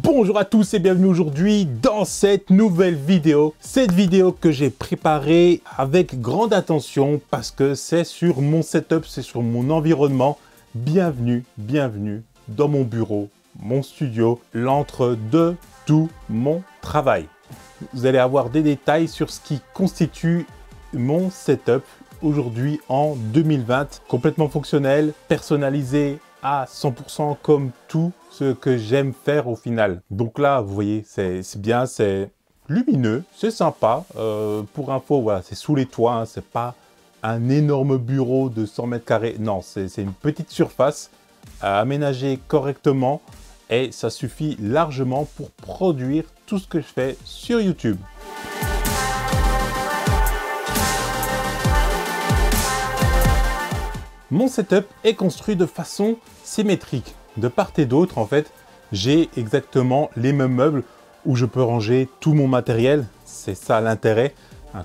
Bonjour à tous et bienvenue aujourd'hui dans cette nouvelle vidéo. Cette vidéo que j'ai préparée avec grande attention parce que c'est sur mon setup, c'est sur mon environnement. Bienvenue dans mon bureau, mon studio, l'entre de tout mon travail. Vous allez avoir des détails sur ce qui constitue mon setup aujourd'hui en 2020. Complètement fonctionnel, personnalisé à 100% comme tout ce que j'aime faire au final. Donc là, vous voyez, c'est bien, c'est lumineux, c'est sympa. Pour info, voilà, c'est sous les toits, hein, c'est pas un énorme bureau de 100 mètres carrés. Non, c'est une petite surface à aménager correctement et ça suffit largement pour produire tout ce que je fais sur YouTube. Mon setup est construit de façon symétrique. De part et d'autre, en fait, j'ai exactement les mêmes meubles où je peux ranger tout mon matériel. C'est ça l'intérêt.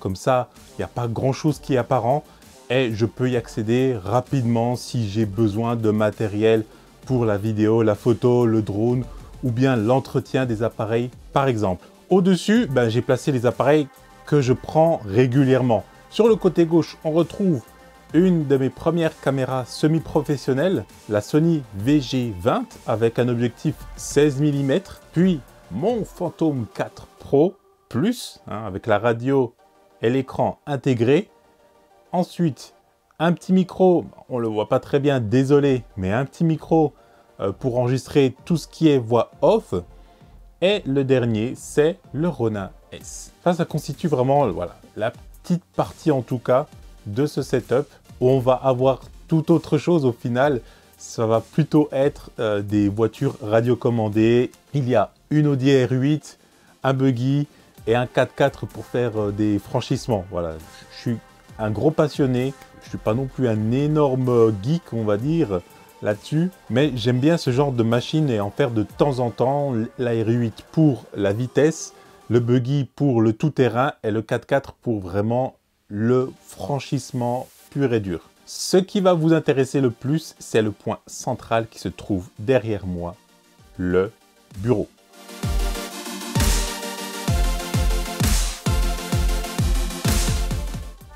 Comme ça, il n'y a pas grand-chose qui est apparent et je peux y accéder rapidement si j'ai besoin de matériel pour la vidéo, la photo, le drone ou bien l'entretien des appareils, par exemple. Au-dessus, j'ai placé les appareils que je prends régulièrement. Sur le côté gauche, on retrouve une de mes premières caméras semi-professionnelles, la Sony VG20 avec un objectif 16 mm, puis mon Phantom 4 Pro Plus avec la radio et l'écran intégré. Ensuite, un petit micro, on le voit pas très bien, désolé, mais un petit micro pour enregistrer tout ce qui est voix off. Et le dernier, c'est le Ronin S. Ça constitue vraiment voilà, la petite partie en tout cas de ce setup où on va avoir tout autre chose au final. Ça va plutôt être des voitures radiocommandées. Il y a une Audi R8, un buggy et un 4x4 pour faire des franchissements. Voilà, je suis un gros passionné. Je suis pas non plus un énorme geek, on va dire, là-dessus. Mais j'aime bien ce genre de machine et en faire de temps en temps. La R8 pour la vitesse, le buggy pour le tout-terrain et le 4x4 pour vraiment le franchissement pur et dur. Ce qui va vous intéresser le plus, c'est le point central qui se trouve derrière moi, le bureau.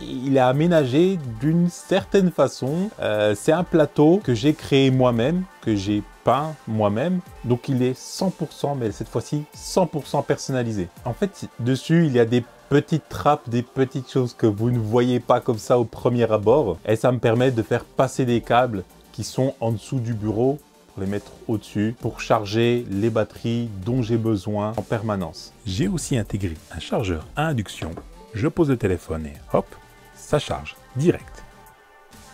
Il est aménagé d'une certaine façon. C'est un plateau que j'ai créé moi-même, que j'ai peint moi-même. Donc il est 100%, mais cette fois-ci 100% personnalisé. En fait, dessus, il y a des petites trappes, des petites choses que vous ne voyez pas comme ça au premier abord. Et ça me permet de faire passer des câbles qui sont en dessous du bureau pour les mettre au-dessus, pour charger les batteries dont j'ai besoin en permanence. J'ai aussi intégré un chargeur à induction. Je pose le téléphone et hop, ça charge direct.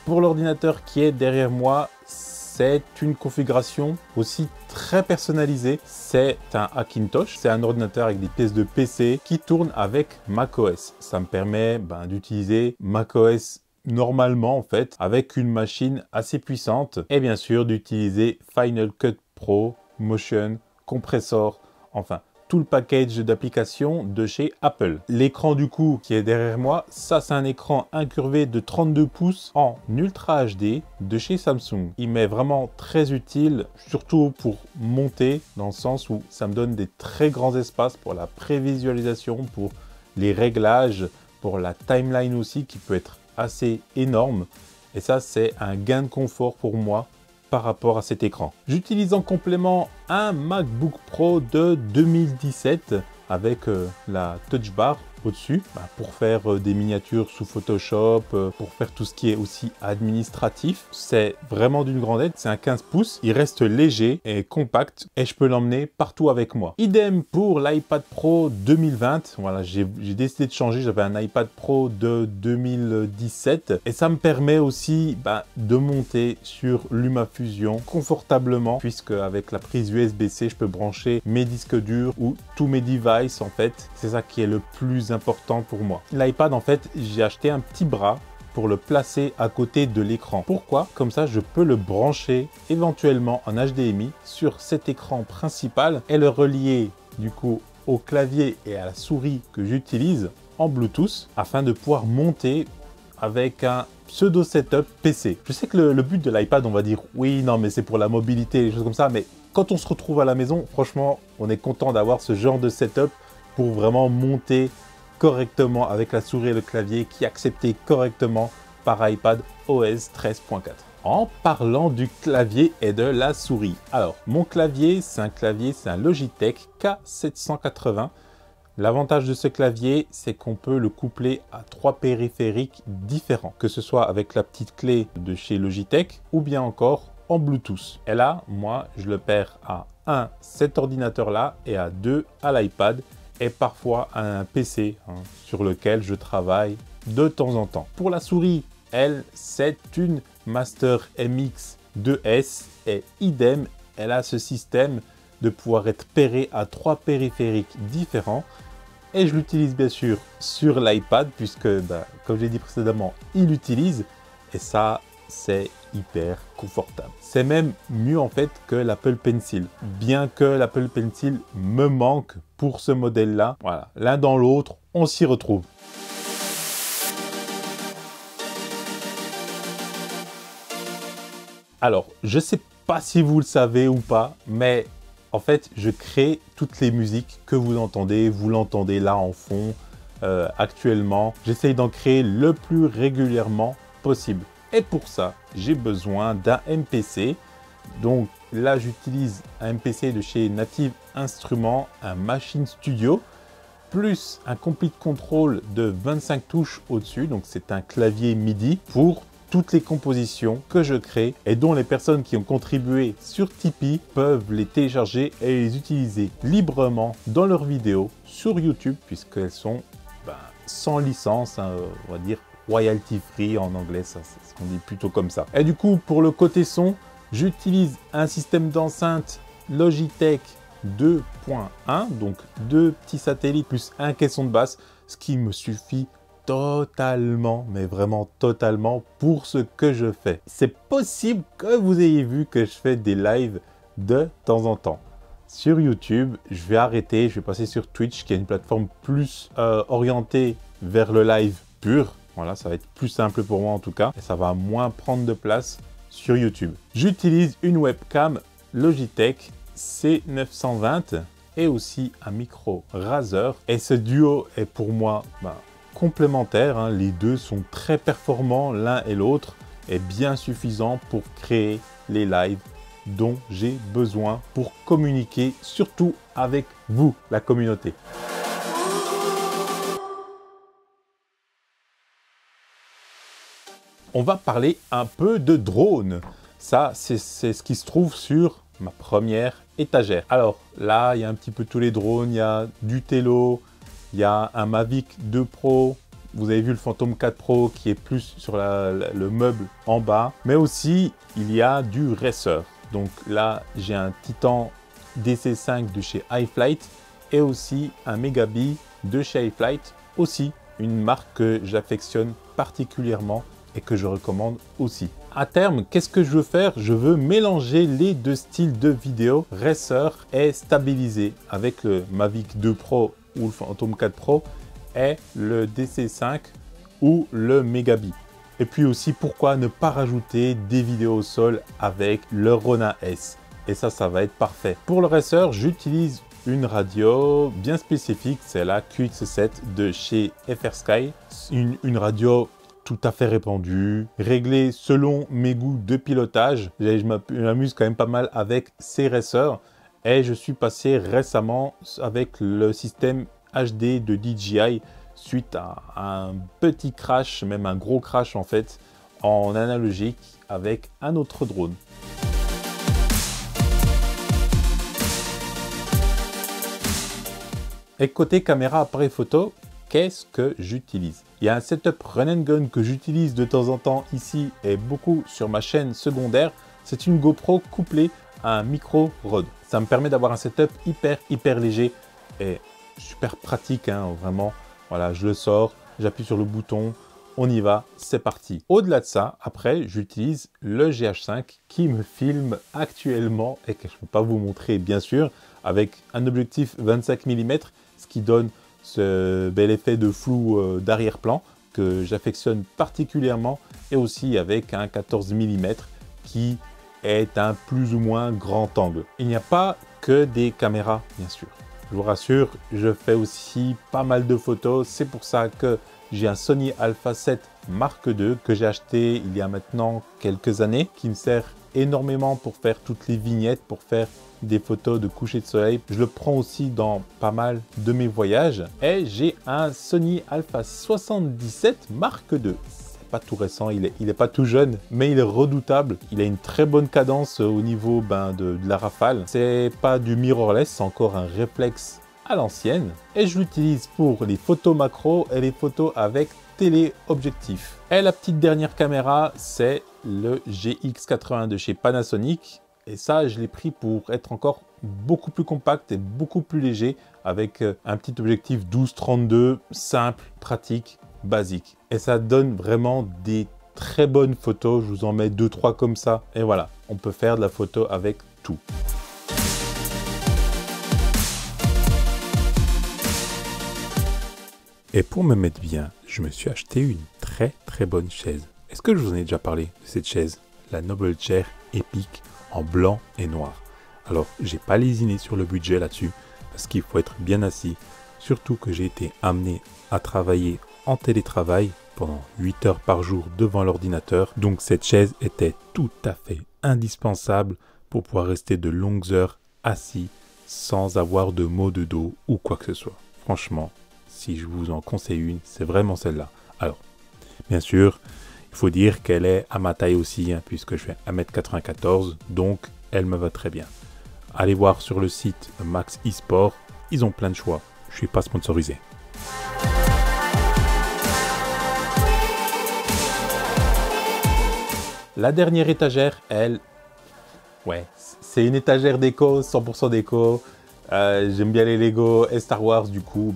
Pour l'ordinateur qui est derrière moi, c'est une configuration aussi très personnalisée. C'est un Hackintosh, c'est un ordinateur avec des pièces de PC qui tourne avec macOS. Ça me permet d'utiliser macOS normalement en fait, avec une machine assez puissante et bien sûr d'utiliser Final Cut Pro, Motion, Compressor, enfin tout le package d'applications de chez Apple. L'écran du coup qui est derrière moi, ça c'est un écran incurvé de 32 pouces en Ultra HD de chez Samsung. Il m'est vraiment très utile, surtout pour monter, dans le sens où ça me donne des très grands espaces pour la prévisualisation, pour les réglages, pour la timeline aussi qui peut être assez énorme. Et ça c'est un gain de confort pour moi par rapport à cet écran. J'utilise en complément un MacBook Pro de 2017 avec la Touch Bar au-dessus pour faire des miniatures sous Photoshop, pour faire tout ce qui est aussi administratif. C'est vraiment d'une grande aide. C'est un 15 pouces. Il reste léger et compact et je peux l'emmener partout avec moi. Idem pour l'iPad Pro 2020. Voilà, j'ai décidé de changer. J'avais un iPad Pro de 2017 et ça me permet aussi de monter sur LumaFusion confortablement puisque avec la prise USB-C, je peux brancher mes disques durs ou tous mes devices en fait. C'est ça qui est le plus important pour moi. L'iPad en fait, j'ai acheté un petit bras pour le placer à côté de l'écran. Pourquoi? Comme ça, je peux le brancher éventuellement en HDMI sur cet écran principal et le relier du coup au clavier et à la souris que j'utilise en Bluetooth afin de pouvoir monter avec un pseudo setup PC. Je sais que le but de l'iPad, on va dire oui, non, mais c'est pour la mobilité, les choses comme ça, mais quand on se retrouve à la maison, franchement, on est content d'avoir ce genre de setup pour vraiment monter correctement avec la souris et le clavier qui est accepté correctement par iPad OS 13.4. En parlant du clavier et de la souris. Alors, mon clavier, c'est un Logitech K780. L'avantage de ce clavier, c'est qu'on peut le coupler à 3 périphériques différents, que ce soit avec la petite clé de chez Logitech ou bien encore en Bluetooth. Et là, moi, je le perds à 1, cet ordinateur-là, et à 2, à l'iPad, et parfois à un PC sur lequel je travaille de temps en temps. Pour la souris, elle, c'est une Master MX 2S et idem, elle a ce système de pouvoir être pairée à 3 périphériques différents. Et je l'utilise bien sûr sur l'iPad puisque, comme j'ai dit précédemment, il l'utilise et ça, c'est hyper confortable. C'est même mieux en fait que l'Apple Pencil. Bien que l'Apple Pencil me manque pour ce modèle-là, voilà, l'un dans l'autre, on s'y retrouve. Alors, je ne sais pas si vous le savez ou pas, mais en fait, je crée toutes les musiques que vous entendez. Vous l'entendez là en fond actuellement. J'essaye d'en créer le plus régulièrement possible. Et pour ça, j'ai besoin d'un MPC. Donc là, j'utilise un MPC de chez Native Instruments, un Machine Studio, plus un Complete Control de 25 touches au-dessus. Donc c'est un clavier MIDI pour toutes les compositions que je crée et dont les personnes qui ont contribué sur Tipeee peuvent les télécharger et les utiliser librement dans leurs vidéos sur YouTube puisqu'elles sont sans licence, on va dire royalty free en anglais, ça c'est ce qu'on dit plutôt comme ça. Et du coup, pour le côté son, j'utilise un système d'enceinte Logitech 2.1, donc 2 petits satellites plus un caisson de basse, ce qui me suffit totalement, mais vraiment totalement pour ce que je fais. C'est possible que vous ayez vu que je fais des lives de temps en temps. Sur YouTube, je vais arrêter, je vais passer sur Twitch, qui est une plateforme plus orientée vers le live pur. Voilà, ça va être plus simple pour moi en tout cas, et ça va moins prendre de place sur YouTube. J'utilise une webcam Logitech C920 et aussi un micro Razer, et ce duo est pour moi complémentaires, les deux sont très performants l'un et l'autre est bien suffisant pour créer les lives dont j'ai besoin pour communiquer surtout avec vous, la communauté. On va parler un peu de drone. Ça, c'est ce qui se trouve sur ma première étagère. Alors là, il y a un petit peu tous les drones, il y a du Tello, il y a un Mavic 2 Pro, vous avez vu le Phantom 4 Pro qui est plus sur le meuble en bas, mais aussi il y a du Racer. Donc là, j'ai un Titan DC5 de chez iFlight et aussi un Megabee de chez iFlight, aussi une marque que j'affectionne particulièrement et que je recommande aussi. À terme, qu'est-ce que je veux faire? Je veux mélanger les deux styles de vidéo, Racer et stabilisé avec le Mavic 2 Pro ou le Phantom 4 Pro et le DC5 ou le Megabee. Et puis aussi, pourquoi ne pas rajouter des vidéos au sol avec le Ronin S? Et ça va être parfait. Pour le Racer, j'utilise une radio bien spécifique, c'est la QX7 de chez FrSky. Une radio tout à fait répandue, réglée selon mes goûts de pilotage. Je m'amuse quand même pas mal avec ces Racers. Et je suis passé récemment avec le système HD de DJI suite à un petit crash, même un gros crash en fait, en analogique avec un autre drone. Et côté caméra appareil photo, qu'est-ce que j'utilise? Il y a un setup run and gun que j'utilise de temps en temps ici et beaucoup sur ma chaîne secondaire. C'est une GoPro couplée à un micro Rode. Ça me permet d'avoir un setup hyper léger et super pratique, vraiment. Voilà, je le sors, j'appuie sur le bouton, on y va, c'est parti. Au-delà de ça, après, j'utilise le GH5 qui me filme actuellement et que je ne peux pas vous montrer bien sûr, avec un objectif 25 mm, ce qui donne ce bel effet de flou d'arrière-plan que j'affectionne particulièrement, et aussi avec un 14 mm qui est un plus ou moins grand angle. Il n'y a pas que des caméras, bien sûr. Je vous rassure, je fais aussi pas mal de photos. C'est pour ça que j'ai un Sony Alpha 7 Mark II que j'ai acheté il y a maintenant quelques années, qui me sert énormément pour faire toutes les vignettes, pour faire des photos de coucher de soleil. Je le prends aussi dans pas mal de mes voyages. Et j'ai un Sony Alpha 77 Mark II. Pas tout récent, il est pas tout jeune, mais il est redoutable. Il a une très bonne cadence au niveau de la rafale. C'est pas du mirrorless, c'est encore un réflexe à l'ancienne. Et je l'utilise pour les photos macro et les photos avec téléobjectif. Et la petite dernière caméra, c'est le GX80 de chez Panasonic. Et ça, je l'ai pris pour être encore beaucoup plus compact et beaucoup plus léger avec un petit objectif 12-32, simple, pratique, basique. Et ça donne vraiment des très bonnes photos. Je vous en mets 2-3 comme ça. Et voilà, on peut faire de la photo avec tout. Et pour me mettre bien, je me suis acheté une très bonne chaise. Est-ce que je vous en ai déjà parlé de cette chaise? La Noble Chair Epic en blanc et noir. Alors, j'ai pas lésiné sur le budget là-dessus parce qu'il faut être bien assis. Surtout que j'ai été amené à travailler en télétravail pendant 8 heures par jour devant l'ordinateur. Donc cette chaise était tout à fait indispensable pour pouvoir rester de longues heures assis sans avoir de maux de dos ou quoi que ce soit. Franchement, si je vous en conseille une, c'est vraiment celle-là. Alors, bien sûr, il faut dire qu'elle est à ma taille aussi, puisque je fais 1m94, donc elle me va très bien. Allez voir sur le site Max eSport, ils ont plein de choix. Je ne suis pas sponsorisé. La dernière étagère, elle, ouais, c'est une étagère déco, 100% déco. J'aime bien les Lego et Star Wars, du coup,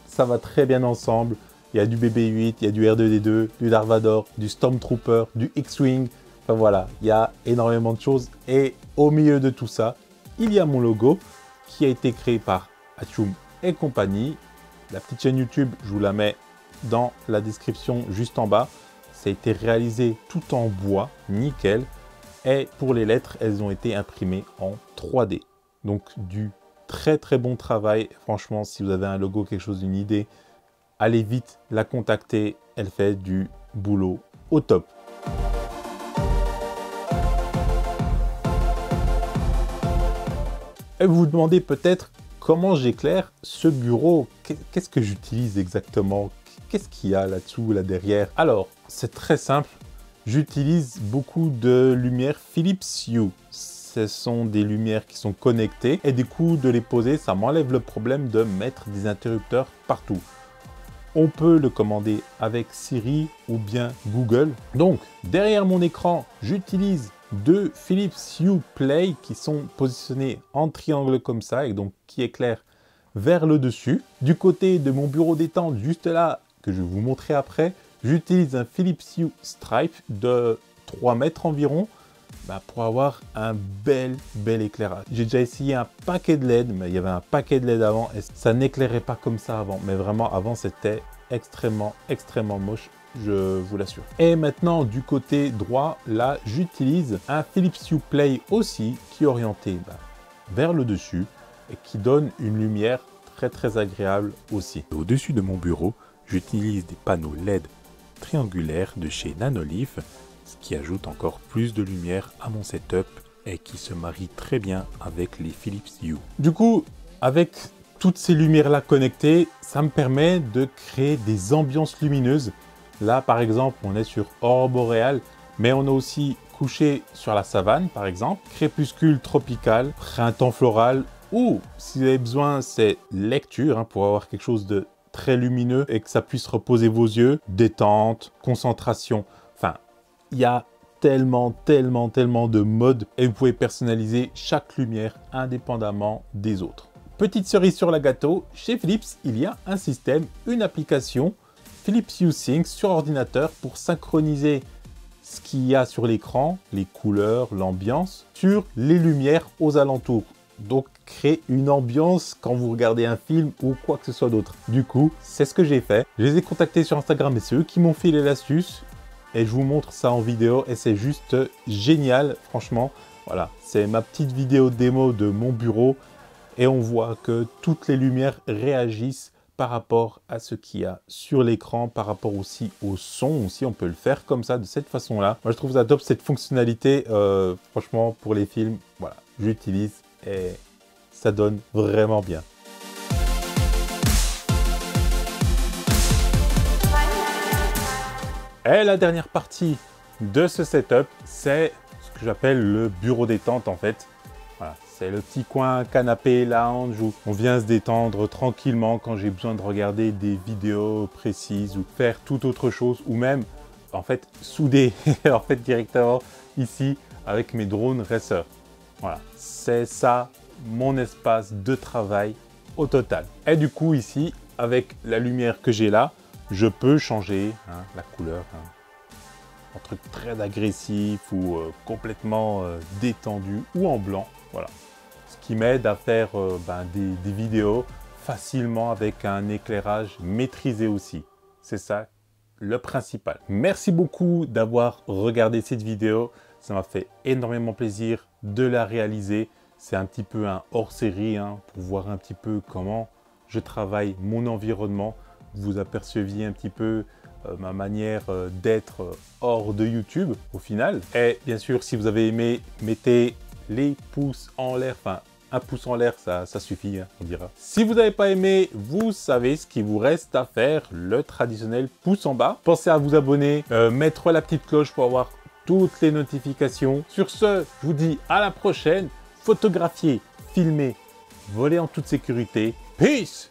ça va très bien ensemble. Il y a du BB-8, il y a du R2-D2, du Dark Vador, du Stormtrooper, du X-Wing. Enfin voilà, il y a énormément de choses. Et au milieu de tout ça, il y a mon logo qui a été créé par Atchoum et compagnie. La petite chaîne YouTube, je vous la mets dans la description juste en bas. Ça a été réalisé tout en bois, nickel. Et pour les lettres, elles ont été imprimées en 3D. Donc du très bon travail. Franchement, si vous avez un logo, quelque chose, une idée, allez vite la contacter. Elle fait du boulot au top. Et vous vous demandez peut-être comment j'éclaire ce bureau. Qu'est-ce que j'utilise exactement? Qu'est-ce qu'il y a là-dessous, là derrière? Alors, c'est très simple. J'utilise beaucoup de lumières Philips Hue. Ce sont des lumières qui sont connectées et du coup, de les poser, ça m'enlève le problème de mettre des interrupteurs partout. On peut le commander avec Siri ou bien Google. Donc, derrière mon écran, j'utilise deux Philips Hue Play qui sont positionnés en triangle comme ça et donc qui éclairent vers le dessus. Du côté de mon bureau détente, juste là, que je vais vous montrer après, j'utilise un Philips Hue Stripe de 3 mètres environ pour avoir un bel éclairage. J'ai déjà essayé un paquet de LED, mais il y avait un paquet de LED avant et ça n'éclairait pas comme ça avant. Mais vraiment, avant, c'était extrêmement moche, je vous l'assure. Et maintenant, du côté droit, là, j'utilise un Philips Hue Play aussi, qui est orienté vers le dessus et qui donne une lumière très agréable aussi. Au-dessus de mon bureau, j'utilise des panneaux LED triangulaires de chez Nanolith, ce qui ajoute encore plus de lumière à mon setup et qui se marie très bien avec les Philips Hue. Du coup, avec toutes ces lumières-là connectées, ça me permet de créer des ambiances lumineuses. Là, par exemple, on est sur aurore boréale, mais on a aussi couché sur la savane, par exemple, crépuscule tropical, printemps floral, ou si vous avez besoin, c'est lecture, pour avoir quelque chose de très lumineux et que ça puisse reposer vos yeux, détente, concentration. Enfin, il y a tellement de modes et vous pouvez personnaliser chaque lumière indépendamment des autres. Petite cerise sur la gâteau, chez Philips, il y a un système, une application Philips Hue Sync sur ordinateur pour synchroniser ce qu'il y a sur l'écran, les couleurs, l'ambiance, sur les lumières aux alentours. Donc, créer une ambiance quand vous regardez un film ou quoi que ce soit d'autre. Du coup, c'est ce que j'ai fait. Je les ai contactés sur Instagram et c'est eux qui m'ont filé l'astuce. Et je vous montre ça en vidéo et c'est juste génial, franchement. Voilà, c'est ma petite vidéo démo de mon bureau et on voit que toutes les lumières réagissent par rapport à ce qu'il y a sur l'écran, par rapport aussi au son aussi, on peut le faire comme ça, de cette façon-là. Moi, je trouve ça top, cette fonctionnalité, franchement, pour les films, voilà, j'utilise et ça donne vraiment bien. Et la dernière partie de ce setup, c'est ce que j'appelle le bureau détente en fait. Voilà, c'est le petit coin canapé lounge où on vient se détendre tranquillement quand j'ai besoin de regarder des vidéos précises ou faire toute autre chose ou même en fait souder en fait directement ici avec mes drones racers. Voilà, c'est ça mon espace de travail au total. Et du coup ici avec la lumière que j'ai là, je peux changer la couleur. Un truc très agressif ou complètement détendu ou en blanc. Voilà. Ce qui m'aide à faire des vidéos facilement avec un éclairage maîtrisé aussi. C'est ça le principal. Merci beaucoup d'avoir regardé cette vidéo. Ça m'a fait énormément plaisir de la réaliser. C'est un petit peu un hors-série pour voir un petit peu comment je travaille mon environnement. Vous aperceviez un petit peu ma manière d'être hors de YouTube au final. Et bien sûr, si vous avez aimé, mettez les pouces en l'air. Enfin, un pouce en l'air, ça suffit, on dira. Si vous n'avez pas aimé, vous savez ce qu'il vous reste à faire, le traditionnel pouce en bas. Pensez à vous abonner, mettre la petite cloche pour avoir toutes les notifications. Sur ce, je vous dis à la prochaine. Photographier, filmer, voler en toute sécurité. Peace!